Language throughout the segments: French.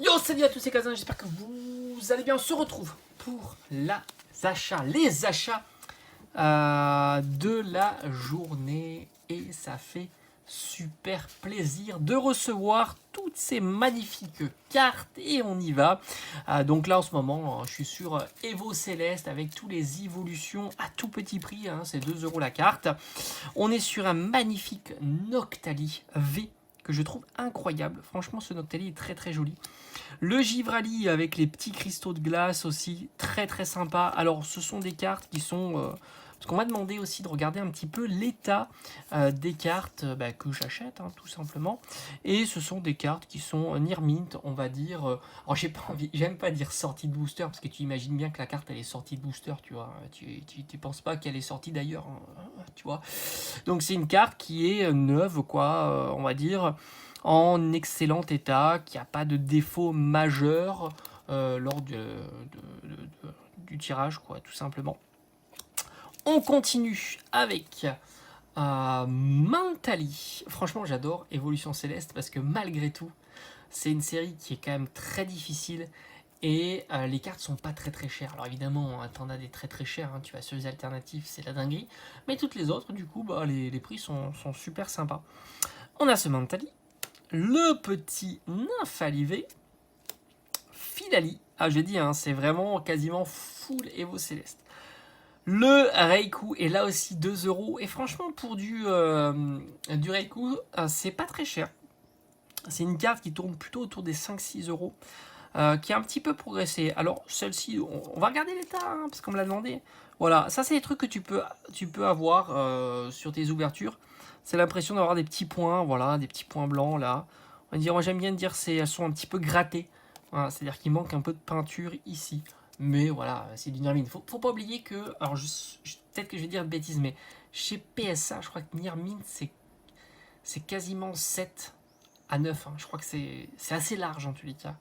Yo, salut à tous ces casins, j'espère que vous allez bien. On se retrouve pour les achats de la journée. Et ça fait super plaisir de recevoir toutes ces magnifiques cartes. Et on y va. Donc là, en ce moment, je suis sur Evo Céleste avec tous les évolutions à tout petit prix. C'est 2 € la carte. On est sur un magnifique Noctali V que je trouve incroyable. Franchement, ce Noctali est très très joli. Le Givrali avec les petits cristaux de glace aussi, très très sympa. Alors ce sont des cartes qui sont... parce qu'on m'a demandé aussi de regarder un petit peu l'état des cartes que j'achète, tout simplement. Et ce sont des cartes qui sont near mint, on va dire. Alors j'aime pas dire sortie de booster, parce que tu imagines bien que la carte elle est sortie de booster, tu vois. Tu penses pas qu'elle est sortie d'ailleurs, tu vois. Donc c'est une carte qui est neuve, quoi, on va dire, en excellent état, qui n'a pas de défaut majeur lors du tirage, quoi, tout simplement. On continue avec Mantali. Franchement, j'adore Évolution Céleste parce que malgré tout, c'est une série qui est quand même très difficile. Et les cartes sont pas très très chères. Alors évidemment, t'en as des très très chères, tu vas sur les alternatives, c'est la dinguerie. Mais toutes les autres, du coup, les prix sont super sympas. On a ce Mantali, le petit Nymphalivé, Filali. Ah, j'ai dit, c'est vraiment quasiment full Evo Céleste. Le Reiku est là aussi 2 €. Et franchement, pour du Reiku, c'est pas très cher. C'est une carte qui tourne plutôt autour des 5-6 €. Qui a un petit peu progressé. Alors, celle-ci, on va regarder l'état, parce qu'on me l'a demandé. Voilà, ça, c'est des trucs que tu peux avoir sur tes ouvertures. C'est l'impression d'avoir des petits points, voilà, des petits points blancs, là. On va dire, moi, j'aime bien dire, elles sont un petit peu grattées. Voilà, c'est-à-dire qu'il manque un peu de peinture ici. Mais voilà, c'est du Nirmint. Faut pas oublier que, alors, peut-être que je vais dire de bêtises, mais chez PSA, je crois que Nirmint, c'est quasiment 7 à 9. Je crois que c'est assez large, en tous les cas.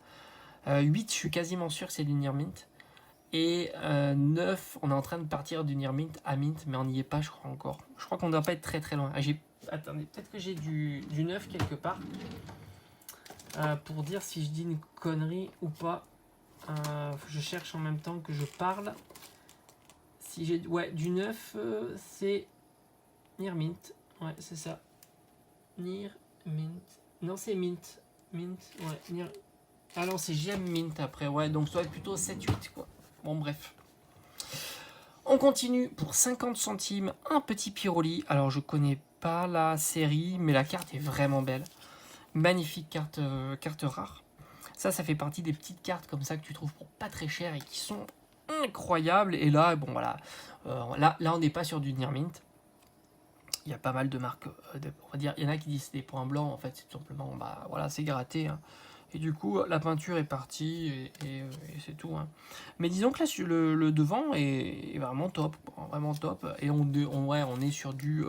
8, je suis quasiment sûr que c'est du Near Mint. Et 9, on est en train de partir du Near Mint à Mint, mais on n'y est pas, je crois encore. Je crois qu'on ne doit pas être très très loin. Attendez, peut-être que j'ai du 9 quelque part. Pour dire si je dis une connerie ou pas. Je cherche en même temps que je parle. Si j'ai du 9, c'est Near Mint. Ouais, c'est ça. Near Mint. Non, c'est Mint. Mint, ouais. Near... Ah non, c'est Gem Mint après, ouais, donc ça doit être plutôt 7-8, quoi. Bon, bref. On continue pour 50 centimes, un petit Pyroli. Alors, je connais pas la série, mais la carte est vraiment belle. Magnifique carte rare. Ça fait partie des petites cartes comme ça que tu trouves pour pas très cher et qui sont incroyables. Et là, bon, voilà. Là, on n'est pas sur du Near Mint. Il y a pas mal de marques, on va dire, il y en a qui disent des points blancs, en fait, c'est tout simplement, voilà, c'est gratté, Et du coup, la peinture est partie et c'est tout. Mais disons que là, le devant est vraiment top. Vraiment top. Et on est sur du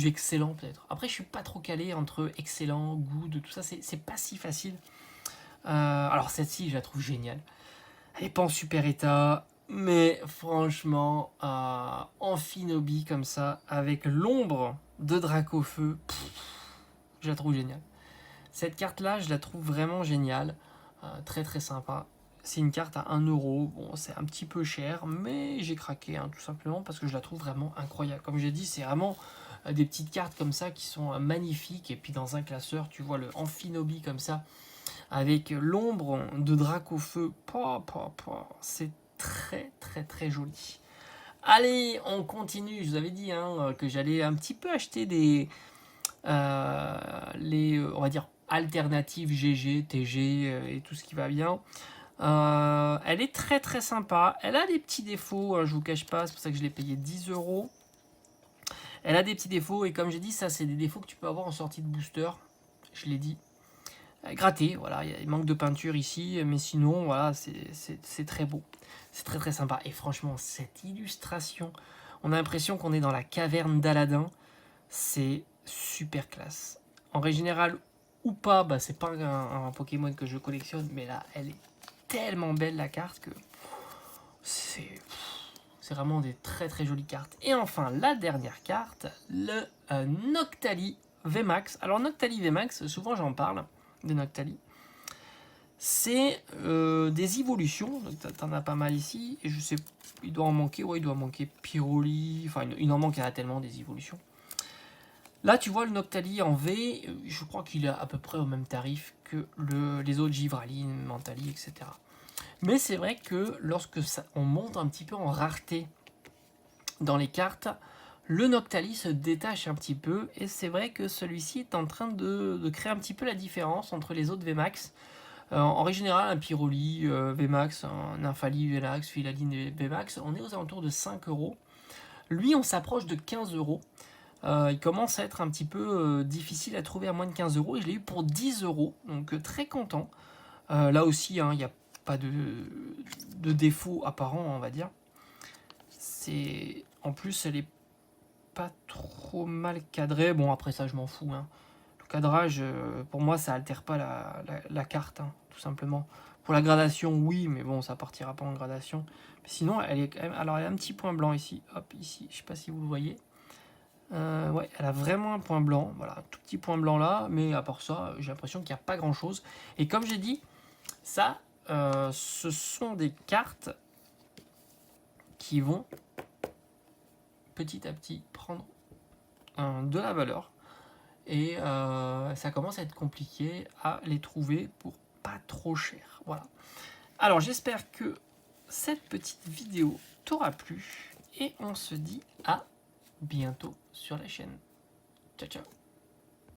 excellent peut-être. Après, je suis pas trop calé entre excellent, good, tout ça. C'est pas si facile. Alors, celle-ci, je la trouve géniale. Elle est pas en super état. Mais franchement, Amphinobi comme ça, avec l'ombre de Dracofeu, je la trouve géniale. Cette carte-là, je la trouve vraiment géniale. Très très sympa. C'est une carte à 1 €. Bon, c'est un petit peu cher, mais j'ai craqué, tout simplement, parce que je la trouve vraiment incroyable. Comme j'ai dit, c'est vraiment des petites cartes comme ça qui sont magnifiques. Et puis dans un classeur, tu vois le Amphinobi comme ça, avec l'ombre de Dracofeu. C'est très très très joli. Allez, on continue. Je vous avais dit que j'allais un petit peu acheter des... on va dire alternatives GG, TG et tout ce qui va bien. Elle est très très sympa. Elle a des petits défauts, je vous cache pas, c'est pour ça que je l'ai payé 10 €. Elle a des petits défauts et comme j'ai dit, ça c'est des défauts que tu peux avoir en sortie de booster. Je l'ai dit. Gratté, voilà, il manque de peinture ici, mais sinon, voilà, c'est très beau. C'est très très sympa. Et franchement, cette illustration, on a l'impression qu'on est dans la caverne d'Aladin. C'est super classe. En règle générale ou pas, c'est pas un Pokémon que je collectionne, mais là, elle est tellement belle la carte que c'est vraiment des très très jolies cartes. Et enfin, la dernière carte, le Noctali VMAX. Alors Noctali VMAX, souvent j'en parle de Noctali. c'est des évolutions. T'en as pas mal ici, et je sais, il doit en manquer, ouais, il doit manquer Pyroli, enfin il en manque tellement des évolutions. Là, tu vois le Noctali en V, je crois qu'il est à peu près au même tarif que les autres Givralines, Mentali, etc. Mais c'est vrai que lorsque on monte un petit peu en rareté dans les cartes, le Noctali se détache un petit peu, et c'est vrai que celui-ci est en train de créer un petit peu la différence entre les autres VMAX. En règle générale, un Pyroli VMAX, un Nymphali VMAX, Philaline VMAX, on est aux alentours de 5 euros. Lui, on s'approche de 15 euros. Il commence à être un petit peu difficile à trouver à moins de 15 euros, et je l'ai eu pour 10 euros, donc très content. Là aussi, il n'y a pas de défaut apparent, on va dire. En plus, elle est pas trop mal cadrée. Bon, après ça, je m'en fous. Le cadrage, pour moi, ça altère pas la carte, tout simplement. Pour la gradation, oui, mais bon, ça partira pas en gradation. Mais sinon, elle est quand même. Alors, il y a un petit point blanc ici. Hop, ici, je sais pas si vous le voyez. Ouais, elle a vraiment un point blanc. Voilà, un tout petit point blanc là. Mais à part ça, j'ai l'impression qu'il n'y a pas grand chose. Et comme j'ai dit, ça, ce sont des cartes qui vont petit à petit prendre de la valeur. Et ça commence à être compliqué à les trouver pour pas trop cher. Voilà. Alors j'espère que cette petite vidéo t'aura plu, et on se dit à bientôt sur la chaîne. Ciao ciao.